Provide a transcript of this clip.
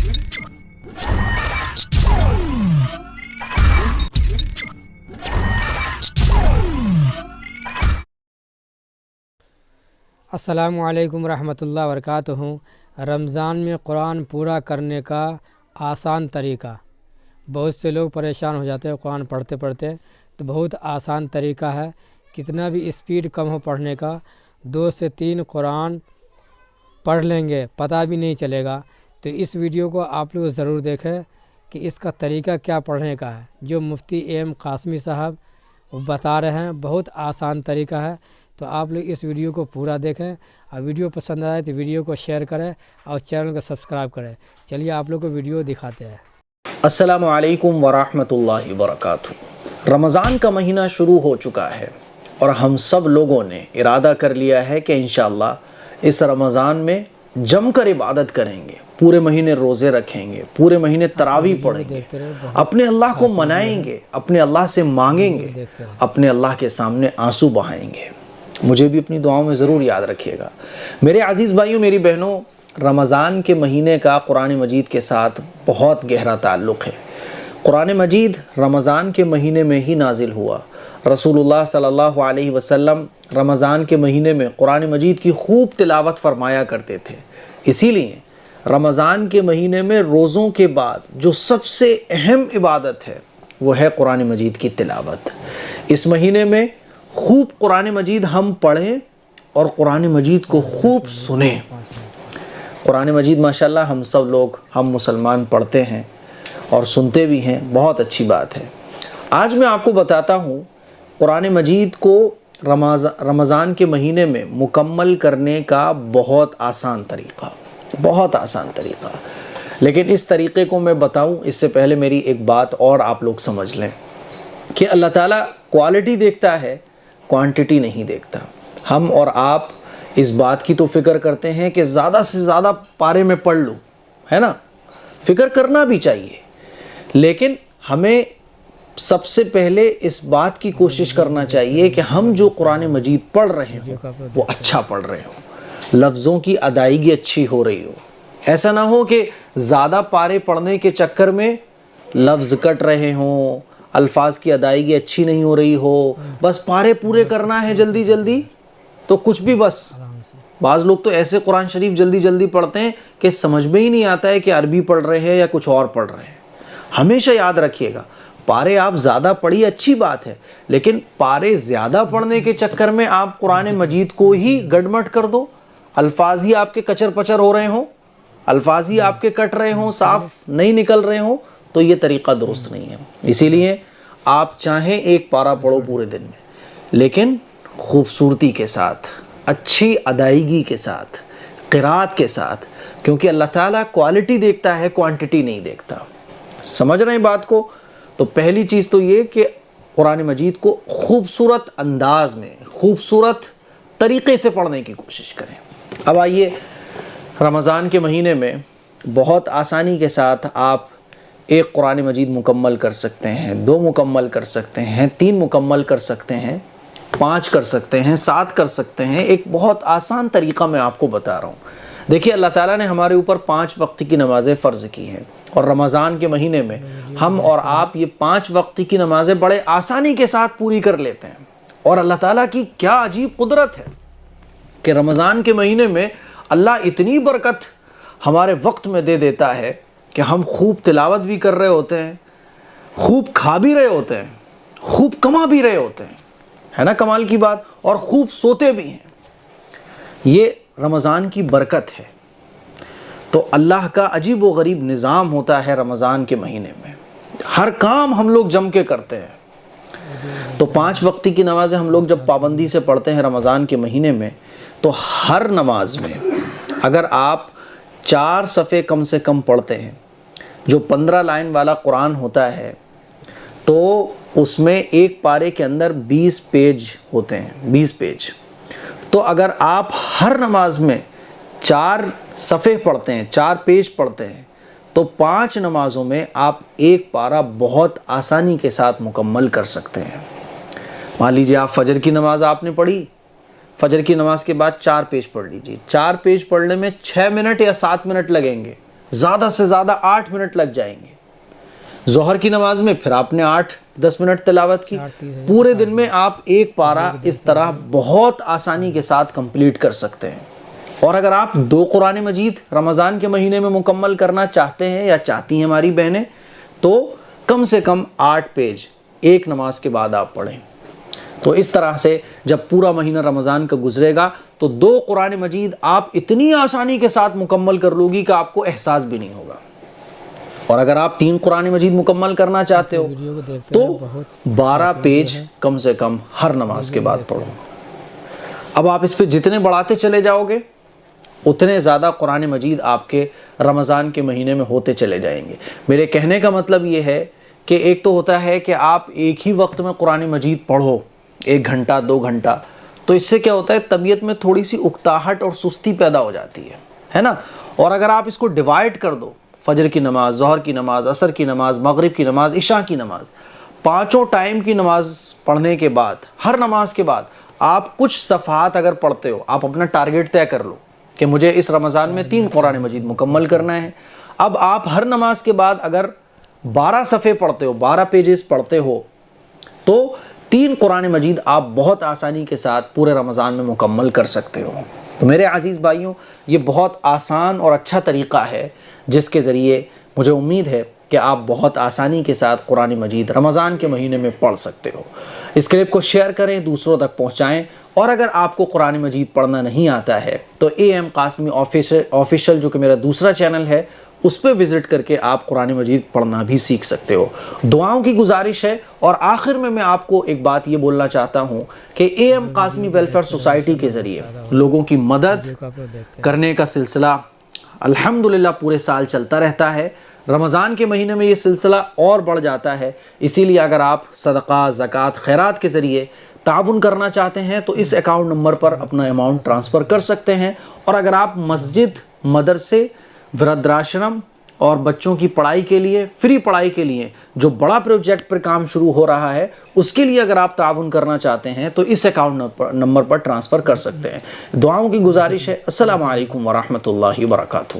السلام علیکم ورحمۃ اللہ وبرکاتہ۔ رمضان میں قرآن پورا کرنے کا آسان طریقہ۔ بہت سے لوگ پریشان ہو جاتے ہیں قرآن پڑھتے پڑھتے، تو بہت آسان طریقہ ہے۔ کتنا بھی اسپیڈ کم ہو پڑھنے کا، 2 سے 3 قرآن پڑھ لیں گے، پتہ بھی نہیں چلے گا۔ تو اس ویڈیو کو آپ لوگ ضرور دیکھیں کہ اس کا طریقہ کیا پڑھنے کا ہے، جو مفتی ایم قاسمی صاحب وہ بتا رہے ہیں۔ بہت آسان طریقہ ہے، تو آپ لوگ اس ویڈیو کو پورا دیکھیں، اور ویڈیو پسند آئے تو ویڈیو کو شیئر کریں اور چینل کو سبسکرائب کریں۔ چلیے آپ لوگ کو ویڈیو دکھاتے ہیں۔ السلام علیکم ورحمۃ اللہ وبرکاتہ۔ رمضان کا مہینہ شروع ہو چکا ہے، اور ہم سب لوگوں نے ارادہ کر لیا ہے کہ انشاءاللہ اس رمضان میں جم کر عبادت کریں گے، پورے مہینے روزے رکھیں گے، پورے مہینے تراویح پڑھیں گے، اپنے اللہ کو منائیں گے، اپنے اللہ سے مانگیں گے، اپنے اللہ کے سامنے آنسو بہائیں گے۔ مجھے بھی اپنی دعاؤں میں ضرور یاد رکھیے گا۔ میرے عزیز بھائیوں، میری بہنوں، رمضان کے مہینے کا قرآن مجید کے ساتھ بہت گہرا تعلق ہے۔ قرآن مجید رمضان کے مہینے میں ہی نازل ہوا۔ رسول اللہ صلی اللہ علیہ وسلم رمضان کے مہینے میں قرآن مجید کی خوب تلاوت فرمایا کرتے تھے۔ اسی لیے رمضان کے مہینے میں روزوں کے بعد جو سب سے اہم عبادت ہے وہ ہے قرآن مجید کی تلاوت۔ اس مہینے میں خوب قرآن مجید ہم پڑھیں اور قرآن مجید کو خوب سنیں۔ قرآن مجید ماشاءاللہ ہم سب لوگ، ہم مسلمان پڑھتے ہیں اور سنتے بھی ہیں، بہت اچھی بات ہے۔ آج میں آپ کو بتاتا ہوں قرآن مجید کو رمضان کے مہینے میں مکمل کرنے کا بہت آسان طریقہ، بہت آسان طریقہ۔ لیکن اس طریقے کو میں بتاؤں اس سے پہلے میری ایک بات اور آپ لوگ سمجھ لیں کہ اللہ تعالیٰ کوالٹی دیکھتا ہے، کوانٹٹی نہیں دیکھتا۔ ہم اور آپ اس بات کی تو فکر کرتے ہیں کہ زیادہ سے زیادہ پارے میں پڑھ لوں، ہے نا؟ فکر کرنا بھی چاہیے، لیکن ہمیں سب سے پہلے اس بات کی کوشش کرنا چاہیے کہ ہم جو قرآن مجید پڑھ رہے ہوں وہ اچھا پڑھ رہے ہوں، لفظوں کی ادائیگی اچھی ہو رہی ہو۔ ایسا نہ ہو کہ زیادہ پارے پڑھنے کے چکر میں لفظ کٹ رہے ہوں، الفاظ کی ادائیگی اچھی نہیں ہو رہی ہو، بس پارے پورے کرنا ہے جلدی جلدی، تو کچھ بھی بس۔ بعض لوگ تو ایسے قرآن شریف جلدی جلدی پڑھتے ہیں کہ سمجھ میں ہی نہیں آتا ہے کہ عربی پڑھ رہے ہیں یا کچھ اور پڑھ رہے ہیں۔ ہمیشہ یاد رکھیے گا، پارے آپ زیادہ پڑھیے اچھی بات ہے، لیکن پارے زیادہ پڑھنے کے چکر میں آپ قرآن مجید کو ہی گڑمٹ کر دو، الفاظ ہی آپ کے کچر پچر ہو رہے ہوں، الفاظ ہی آپ کے کٹ رہے ہوں، صاف نہیں نکل رہے ہوں، تو یہ طریقہ درست نہیں ہے۔ اسی لیے آپ چاہیں ایک پارہ پڑھو پورے دن میں، لیکن خوبصورتی کے ساتھ، اچھی ادائیگی کے ساتھ، قرات کے ساتھ، کیونکہ اللہ تعالیٰ کوالٹی دیکھتا ہے، کوانٹٹی نہیں دیکھتا۔ سمجھ رہے ہیں بات کو؟ تو پہلی چیز تو یہ کہ قرآن مجید کو خوبصورت انداز میں، خوبصورت طریقے سے پڑھنے کی کوشش کریں۔ اب آئیے، رمضان کے مہینے میں بہت آسانی کے ساتھ آپ ایک قرآن مجید مکمل کر سکتے ہیں، 2 مکمل کر سکتے ہیں، 3 مکمل کر سکتے ہیں، 5 کر سکتے ہیں، 7 کر سکتے ہیں۔ ایک بہت آسان طریقہ میں آپ کو بتا رہا ہوں۔ دیکھیے، اللہ تعالیٰ نے ہمارے اوپر 5 وقت کی نمازیں فرض کی ہیں، اور رمضان کے مہینے میں ہم اور آپ یہ 5 وقت کی نمازیں بڑے آسانی کے ساتھ پوری کر لیتے ہیں۔ اور اللہ تعالیٰ کی کیا عجیب قدرت ہے کہ رمضان کے مہینے میں اللہ اتنی برکت ہمارے وقت میں دے دیتا ہے کہ ہم خوب تلاوت بھی کر رہے ہوتے ہیں، خوب کھا بھی رہے ہوتے ہیں، خوب کما بھی رہے ہوتے ہیں، ہے نا کمال کی بات؟ اور خوب سوتے بھی ہیں۔ یہ رمضان کی برکت ہے۔ تو اللہ کا عجیب و غریب نظام ہوتا ہے رمضان کے مہینے میں، ہر کام ہم لوگ جم کے کرتے ہیں۔ تو 5 وقتی کی نمازیں ہم لوگ جب پابندی سے پڑھتے ہیں رمضان کے مہینے میں، تو ہر نماز میں اگر آپ 4 صفحے کم سے کم پڑھتے ہیں، جو 15 لائن والا قرآن ہوتا ہے، تو اس میں ایک پارے کے اندر 20 پیج ہوتے ہیں، 20 پیج۔ تو اگر آپ ہر نماز میں 4 صفحے پڑھتے ہیں، 4 پیج پڑھتے ہیں، تو 5 نمازوں میں آپ ایک پارہ بہت آسانی کے ساتھ مکمل کر سکتے ہیں۔ مان لیجیے آپ فجر کی نماز آپ نے پڑھی، فجر کی نماز کے بعد 4 پیج پڑھ لیجیے، 4 پیج پڑھنے میں 6 منٹ یا 7 منٹ لگیں گے، زیادہ سے زیادہ 8 منٹ لگ جائیں گے. ظہر کی نماز میں پھر آپ نے 8-10 منٹ تلاوت کی. پورے دن میں آپ ایک پارہ اس طرح بہت آسانی کے ساتھ کمپلیٹ کر سکتے ہیں. اور اگر آپ 2 قرآن مجید رمضان کے مہینے میں مکمل کرنا چاہتے ہیں یا چاہتی ہیں ہماری بہنیں، تو کم سے کم 8 پیج ایک نماز کے بعد آپ پڑھیں. تو اس طرح سے جب پورا مہینہ رمضان کا گزرے گا تو 2 قرآن مجید آپ اتنی آسانی کے ساتھ مکمل کر لو گی کہ آپ کو احساس بھی نہیں ہوگا. اور اگر آپ 3 قرآن مجید مکمل کرنا چاہتے ہو تو 12 پیج کم سے کم ہر نماز کے بعد پڑھو. اب آپ اس پہ جتنے بڑھاتے چلے جاؤ گے اتنے زیادہ قرآن مجید آپ کے رمضان کے مہینے میں ہوتے چلے جائیں گے. میرے کہنے کا مطلب یہ ہے کہ ایک تو ہوتا ہے کہ آپ ایک ہی وقت میں قرآن مجید پڑھو 1 گھنٹہ 2 گھنٹہ، تو اس سے کیا ہوتا ہے طبیعت میں تھوڑی سی اکتاہٹ اور سستی پیدا ہو جاتی ہے نا. اور اگر آپ اس کو ڈیوائڈ کر دو، فجر کی نماز، ظہر کی نماز، عصر کی نماز، مغرب کی نماز، عشاء کی نماز، 5 ٹائم کی نماز پڑھنے کے بعد ہر نماز کے بعد آپ کچھ صفحات اگر پڑھتے ہو، آپ اپنا ٹارگٹ طے کر لو کہ مجھے اس رمضان میں 3 قرآن مجید مکمل کرنا ہے. اب آپ ہر نماز کے بعد اگر 12 صفحے پڑھتے ہو، 12 پیجز پڑھتے ہو، تو 3 قرآن مجید آپ بہت آسانی کے ساتھ پورے رمضان میں مکمل کر سکتے ہو. تو میرے عزیز بھائیوں، یہ بہت آسان اور اچھا طریقہ ہے جس کے ذریعے مجھے امید ہے کہ آپ بہت آسانی کے ساتھ قرآن مجید رمضان کے مہینے میں پڑھ سکتے ہو. اس کلپ کو شیئر کریں، دوسروں تک پہنچائیں. اور اگر آپ کو قرآن مجید پڑھنا نہیں آتا ہے تو AM قاسمی آفیشل جو کہ میرا دوسرا چینل ہے، اس پہ وزٹ کر کے آپ قرآن مجید پڑھنا بھی سیکھ سکتے ہو. دعاؤں کی گزارش ہے. اور آخر میں آپ کو ایک بات یہ بولنا چاہتا ہوں کہ AM قاسمی ویلفیئر سوسائٹی کے ذریعے لوگوں کی مدد کرنے کا سلسلہ الحمدللہ پورے سال چلتا رہتا ہے. رمضان کے مہینے میں یہ سلسلہ اور بڑھ جاتا ہے. اسی لیے اگر آپ صدقہ، زکوٰۃ، خیرات کے ذریعے تعاون کرنا چاہتے ہیں تو اس اکاؤنٹ نمبر پر اپنا اماؤنٹ ٹرانسفر کر سکتے ہیں. اور اگر آپ مسجد، مدرسے، وردھاشرم اور بچوں کی پڑھائی کے لیے، فری پڑھائی کے لیے جو بڑا پروجیکٹ پر کام شروع ہو رہا ہے، اس کے لیے اگر آپ تعاون کرنا چاہتے ہیں تو اس اکاؤنٹ نمبر پر ٹرانسفر کر سکتے ہیں. دعاؤں کی گزارش ہے. السلام علیکم ورحمۃ اللہ وبرکاتہ.